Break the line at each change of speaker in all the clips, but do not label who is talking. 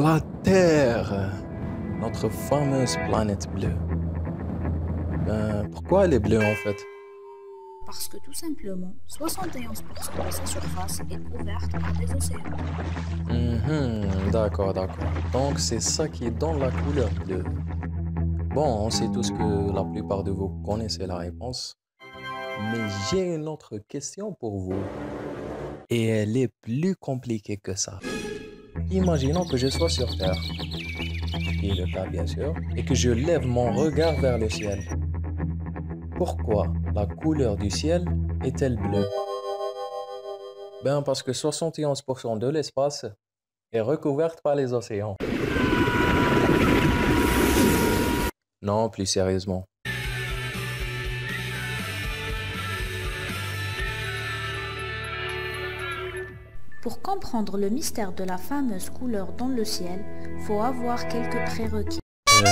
La Terre, notre fameuse planète bleue. Pourquoi elle est bleue en fait?
Parce que tout simplement, 71% de sa surface est couverte par des océans.
D'accord. Donc c'est ça qui donne la couleur bleue. Bon, on sait tous que la plupart de vous connaissez la réponse, mais j'ai une autre question pour vous. Et elle est plus compliquée que ça. Imaginons que je sois sur Terre, ce qui est le cas bien sûr, et que je lève mon regard vers le ciel. Pourquoi la couleur du ciel est-elle bleue? Ben parce que 71% de l'espace est recouverte par les océans. Non, plus sérieusement.
Pour comprendre le mystère de la fameuse couleur dans le ciel, faut avoir quelques prérequis.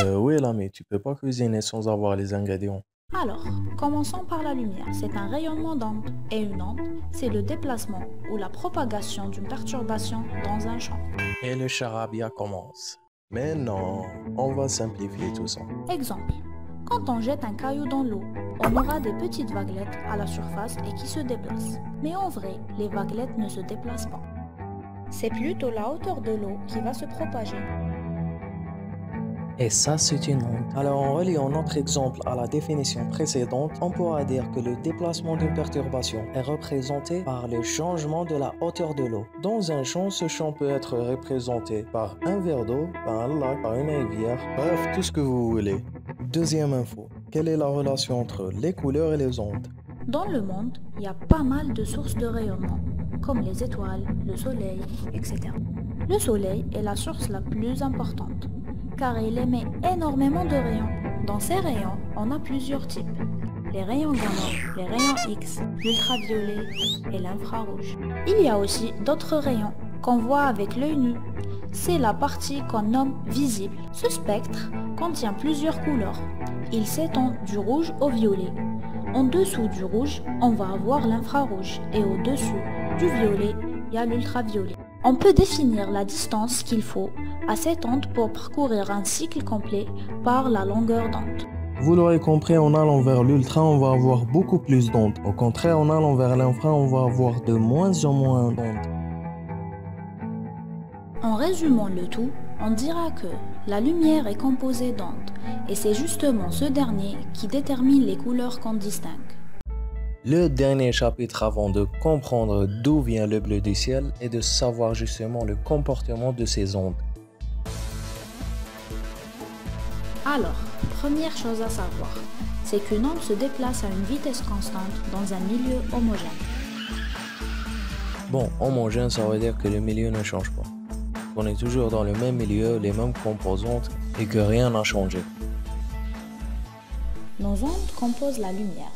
Oui, là, mais tu peux pas cuisiner sans avoir les ingrédients.
Alors, commençons par la lumière. C'est un rayonnement d'onde. Et une onde, c'est le déplacement ou la propagation d'une perturbation dans un champ.
Et le charabia commence. Mais non, on va simplifier tout ça.
Exemple, quand on jette un caillou dans l'eau, on aura des petites vaguelettes à la surface et qui se déplacent. Mais en vrai, les vaguelettes ne se déplacent pas. C'est plutôt la hauteur de l'eau qui va se propager.
Et ça, c'est une onde. Alors, en reliant notre exemple à la définition précédente, on pourra dire que le déplacement d'une perturbation est représenté par le changement de la hauteur de l'eau. Dans un champ, ce champ peut être représenté par un verre d'eau, par un lac, par une rivière, bref, tout ce que vous voulez. Deuxième info, quelle est la relation entre les couleurs et les ondes?
Dans le monde, il y a pas mal de sources de rayonnement, comme les étoiles, le soleil, etc. Le soleil est la source la plus importante, car il émet énormément de rayons. Dans ces rayons, on a plusieurs types. Les rayons gamma, les rayons X, l'ultraviolet et l'infrarouge. Il y a aussi d'autres rayons qu'on voit avec l'œil nu. C'est la partie qu'on nomme visible. Ce spectre contient plusieurs couleurs. Il s'étend du rouge au violet. En dessous du rouge, on va avoir l'infrarouge et au-dessus du violet, il y a l'ultraviolet. On peut définir la distance qu'il faut à cette onde pour parcourir un cycle complet par la longueur d'onde.
Vous l'aurez compris, en allant vers l'ultra, on va avoir beaucoup plus d'ondes. Au contraire, en allant vers l'infra, on va avoir de moins en moins d'ondes.
En résumant le tout, on dira que la lumière est composée d'ondes, et c'est justement ce dernier qui détermine les couleurs qu'on distingue.
Le dernier chapitre avant de comprendre d'où vient le bleu du ciel est de savoir justement le comportement de ces ondes.
Alors, première chose à savoir, c'est qu'une onde se déplace à une vitesse constante dans un milieu homogène.
Bon, homogène, ça veut dire que le milieu ne change pas. On est toujours dans le même milieu, les mêmes composantes et que rien n'a changé.
Nos ondes composent la lumière.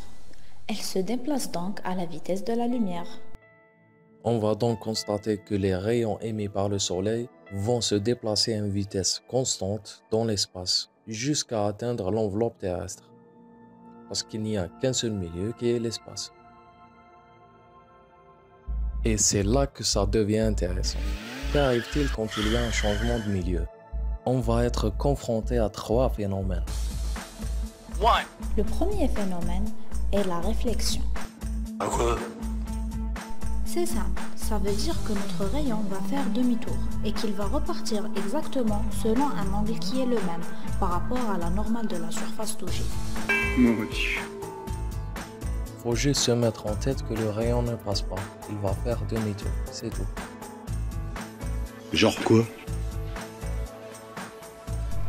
Elles se déplacent donc à la vitesse de la lumière.
On va donc constater que les rayons émis par le soleil vont se déplacer à une vitesse constante dans l'espace jusqu'à atteindre l'enveloppe terrestre. Parce qu'il n'y a qu'un seul milieu qui est l'espace. Et c'est là que ça devient intéressant. Qu'arrive-t-il quand il y a un changement de milieu? On va être confronté à trois phénomènes.
Le premier phénomène est la réflexion.
Quoi?
C'est simple, ça veut dire que notre rayon va faire demi-tour et qu'il va repartir exactement selon un angle qui est le même par rapport à la normale de la surface touchée.
Faut juste se mettre en tête que le rayon ne passe pas. Il va faire demi-tour, c'est tout.
Genre quoi?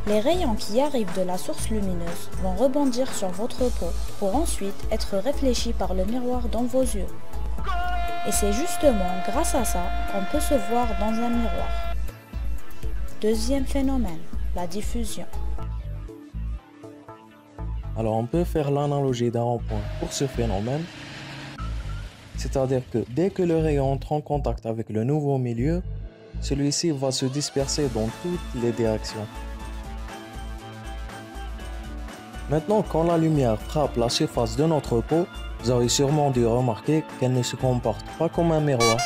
Les rayons qui arrivent de la source lumineuse vont rebondir sur votre peau pour ensuite être réfléchis par le miroir dans vos yeux. Et c'est justement grâce à ça qu'on peut se voir dans un miroir. Deuxième phénomène, la diffusion.
Alors on peut faire l'analogie d'un rond-point pour ce phénomène. C'est-à-dire que dès que le rayon entre en contact avec le nouveau milieu, celui-ci va se disperser dans toutes les directions. Maintenant, quand la lumière frappe la surface de notre peau, vous avez sûrement dû remarquer qu'elle ne se comporte pas comme un miroir.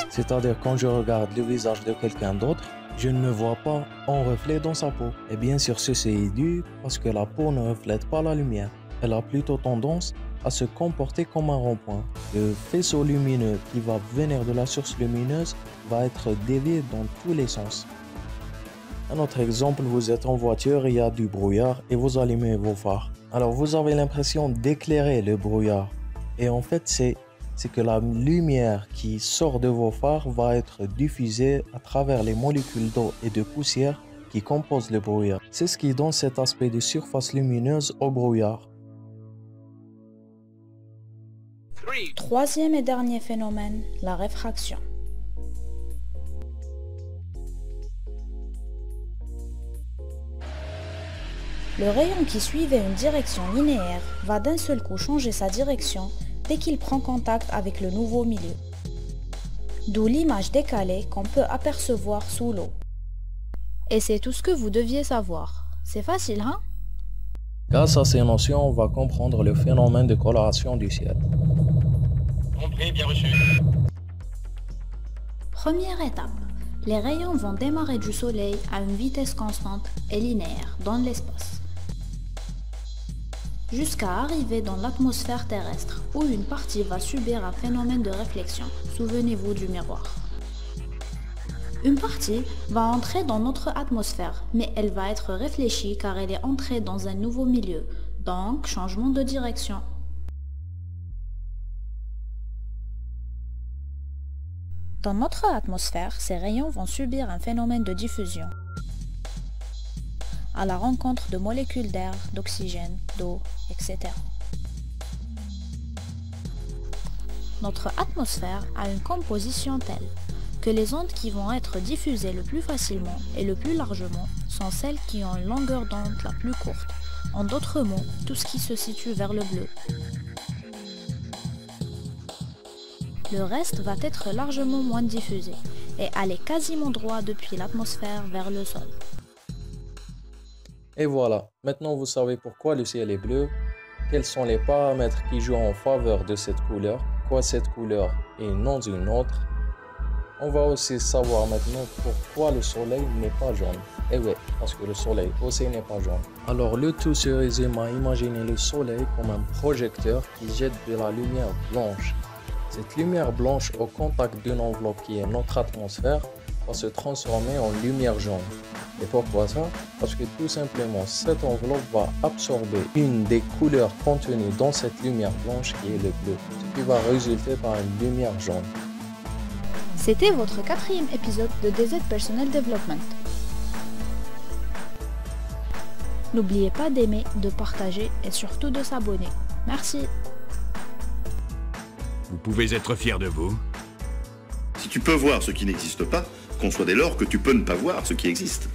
C'est-à-dire quand je regarde le visage de quelqu'un d'autre, Je ne vois pas un reflet dans sa peau. Et bien sûr, ceci est dû parce que la peau ne reflète pas la lumière. Elle a plutôt tendance à se comporter comme un rond-point. Le faisceau lumineux qui va venir de la source lumineuse va être dévié dans tous les sens. Un autre exemple, vous êtes en voiture, il y a du brouillard et vous allumez vos phares. Alors vous avez l'impression d'éclairer le brouillard. Et en fait, c'est que la lumière qui sort de vos phares va être diffusée à travers les molécules d'eau et de poussière qui composent le brouillard. C'est ce qui donne cet aspect de surface lumineuse au brouillard.
Troisième et dernier phénomène, la réfraction. Le rayon qui suivait une direction linéaire va d'un seul coup changer sa direction dès qu'il prend contact avec le nouveau milieu. D'où l'image décalée qu'on peut apercevoir sous l'eau. Et c'est tout ce que vous deviez savoir. C'est facile, hein?
Grâce à ces notions, on va comprendre le phénomène de coloration du ciel.
Compris, bien reçu.
Première étape. Les rayons vont démarrer du Soleil à une vitesse constante et linéaire dans l'espace, jusqu'à arriver dans l'atmosphère terrestre, où une partie va subir un phénomène de réflexion. Souvenez-vous du miroir. Une partie va entrer dans notre atmosphère, mais elle va être réfléchie car elle est entrée dans un nouveau milieu, donc changement de direction. Dans notre atmosphère, ces rayons vont subir un phénomène de diffusion à la rencontre de molécules d'air, d'oxygène, d'eau, etc. Notre atmosphère a une composition telle que les ondes qui vont être diffusées le plus facilement et le plus largement sont celles qui ont une longueur d'onde la plus courte. En d'autres mots, tout ce qui se situe vers le bleu. Le reste va être largement moins diffusé et aller quasiment droit depuis l'atmosphère vers le sol.
Et voilà, maintenant vous savez pourquoi le ciel est bleu, quels sont les paramètres qui jouent en faveur de cette couleur, pourquoi cette couleur et non une autre. On va aussi savoir maintenant pourquoi le soleil n'est pas jaune. Et oui, parce que le soleil aussi n'est pas jaune. Alors le tout se résume à imaginer le soleil comme un projecteur qui jette de la lumière blanche. Cette lumière blanche au contact d'une enveloppe qui est notre atmosphère va se transformer en lumière jaune. Et pourquoi ça? Parce que tout simplement cette enveloppe va absorber une des couleurs contenues dans cette lumière blanche qui est le bleu, ce qui va résulter par une lumière jaune.
C'était votre 4e épisode de DZ Personal Development. N'oubliez pas d'aimer, de partager et surtout de s'abonner. Merci.
Vous pouvez être fier de vous.
Si tu peux voir ce qui n'existe pas, conçois dès lors que tu peux ne pas voir ce qui existe.